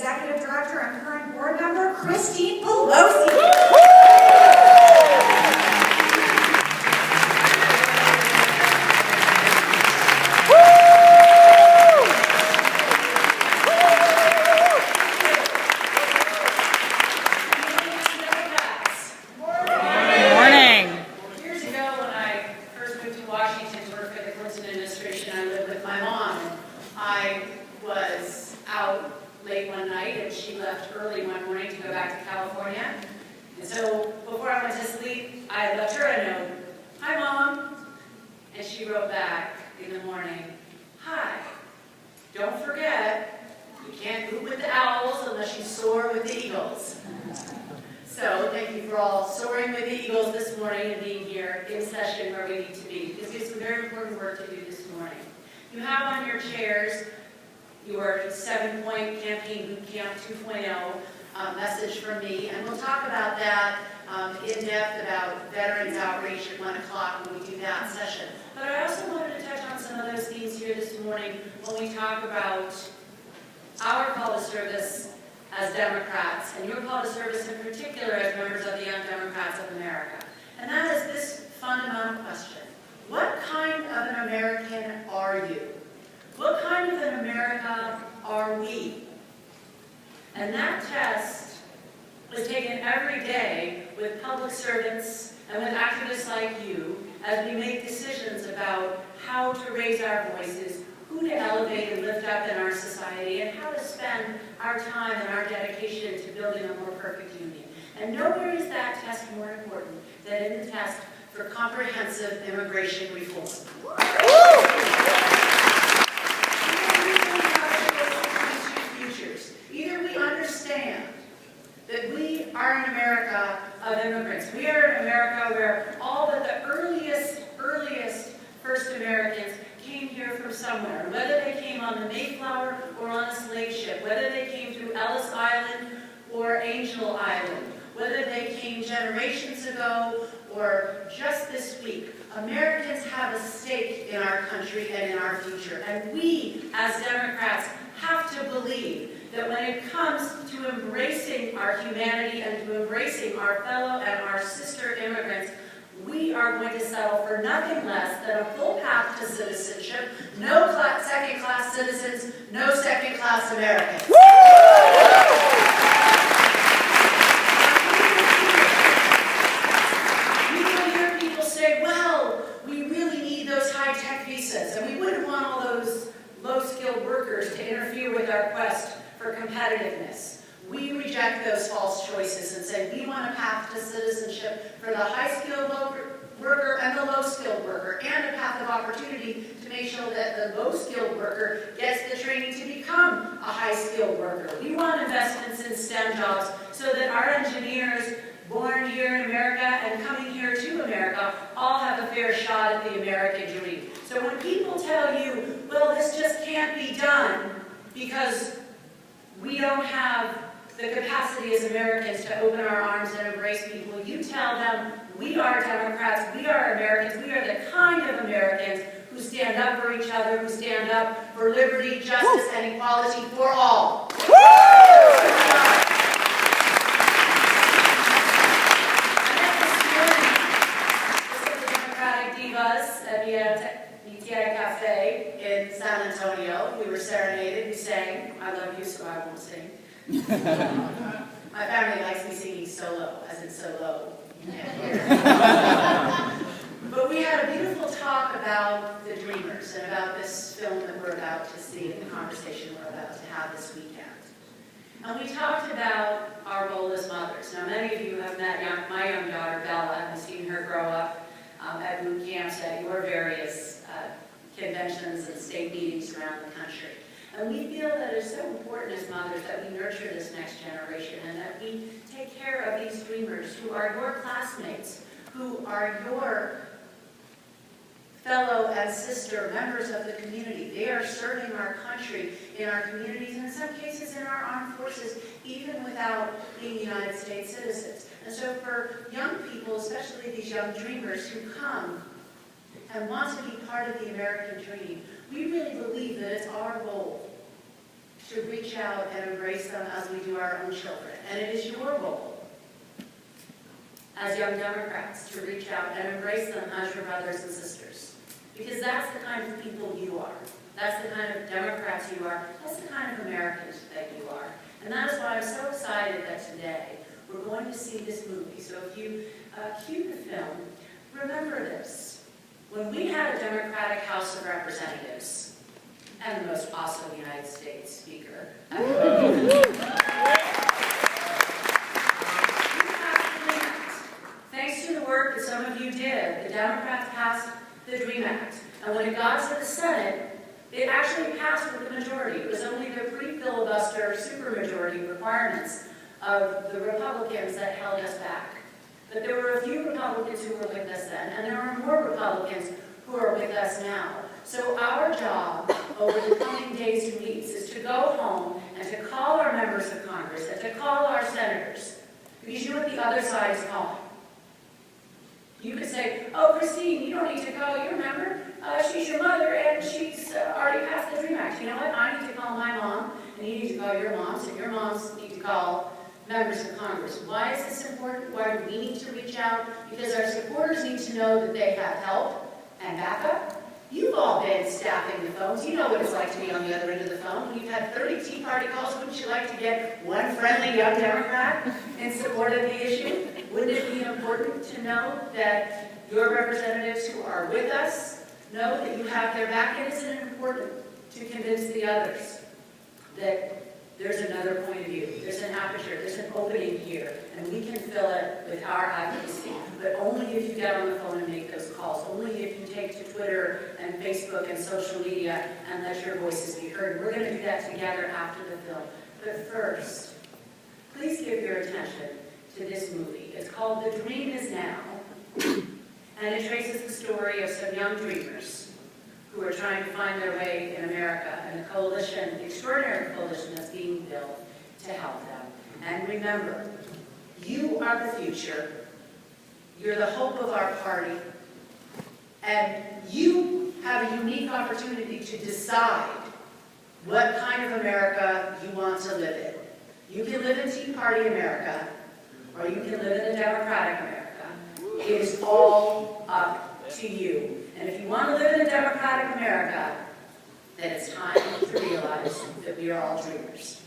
Executive Director and current board member, Christine Pelosi. You have on your chairs your 7-point campaign boot camp 2.0 message from me, and we'll talk about that in depth about veterans outreach at 1 o'clock when we do that session. But I also wanted to touch on some of those themes here this morning when we talk about our call to service as Democrats, and your call to service in particular as members of the Young Democrats of America. And that is this fundamental question. What kind of an American are you? What kind of an America are we? And that test is taken every day with public servants and with activists like you as we make decisions about how to raise our voices, who to elevate and lift up in our society, and how to spend our time and our dedication to building a more perfect union. And nowhere is that test more important than in the test for comprehensive immigration reform. Either we understand that we are an America of immigrants. We are an America where all but the earliest first Americans came here from somewhere, whether they came on the Mayflower or on a slave ship, whether they came through Ellis Island or Angel Island, whether they came generations ago or just this week. Americans have a stake in our country and in our future. And we, as Democrats, have to believe that when it comes to embracing our humanity and to embracing our fellow and our sister immigrants, we are going to settle for nothing less than a full path to citizenship, no second-class citizens, no second-class Americans. We will hear people say, well, we really need those high-tech visas, and we wouldn't want all those low-skilled workers to interfere with our quest for competitiveness. We reject those false choices and say we want a path to citizenship for the high-skilled worker and the low-skilled worker, and a path of opportunity to make sure that the low-skilled worker gets the training to become a high-skilled worker. We want investments in STEM jobs so that our engineers born here in America and coming here to America all have a fair shot at the American dream. So when people tell you, well, this just can't be done because we don't have the capacity as Americans to open our arms and embrace people, you tell them, we are Democrats, we are Americans, we are the kind of Americans who stand up for each other, who stand up for liberty, justice, and equality for all. Divas at the Cafe in San Antonio. We were serenaded, we sang. I love you, so I won't sing. My family likes me singing solo, as in solo. But we had a beautiful talk about the Dreamers and about this film that we're about to see and the conversation we're about to have this weekend. And we talked about our role as mothers. Now, many of you have met my young daughter, Bella, and seen her grow up at boot camps at your various conventions and state meetings around the country. And we feel that it's so important as mothers that we nurture this next generation and that we take care of these dreamers who are your classmates, who are your fellow and sister members of the community. They are serving our country in our communities, and in some cases in our armed forces, even without being United States citizens. And so for young people, especially these young dreamers who come and want to be part of the American dream, we really believe that it's our role to reach out and embrace them as we do our own children. And it is your role as young Democrats to reach out and embrace them as your brothers and sisters. Because that's the kind of people you are. That's the kind of Democrats you are. That's the kind of Americans that you are. And that is why I'm so excited that today we're going to see this movie. So if you cue the film, remember this. When we had a Democratic House of Representatives and the most awesome United States Speaker, thanks to the work that some of you did, the Democrats passed the DREAM Act. And when it got to the Senate, it actually passed with a majority. It was only the pre-filibuster supermajority requirements of the Republicans that held us back. But there were a few Republicans who were with us then, and there are more Republicans who are with us now. So our job over the coming days and weeks is to go home and to call our members of Congress and to call our senators, because you know what the other side is calling. You could say, oh, Christine, you don't need to go. You remember, she's your mother and she's already passed the DREAM Act. You know what? I need to call my mom, and you need to call your moms, and your moms need to call members of Congress. Why is this important? Why do we need to reach out? Because our supporters need to know that they have help and backup. You've all been staffing the phones. You know what it's like to be on the other end of the phone. When you've had 30 Tea Party calls, wouldn't you like to get one friendly young Democrat in support of the issue? Wouldn't it be important to know that your representatives who are with us know that you have their back? And isn't it important to convince the others that there's another point of view, there's an aperture, there's an opening here, and we can fill it with our advocacy, but only if you get on the phone and make those calls, only if you take to Twitter and Facebook and social media and let your voices be heard. We're going to do that together after the film. But first, please give your attention to this movie. It's called The Dream Is Now, and it traces the story of some young dreamers who are trying to find their way in America, and the coalition, the extraordinary coalition that's being built to help them. And remember, you are the future. You're the hope of our party. And you have a unique opportunity to decide what kind of America you want to live in. You can live in Tea Party America, or you can live in a Democratic America. It is all up to you. And if you want to live in a democratic America, then it's time to realize that we are all dreamers.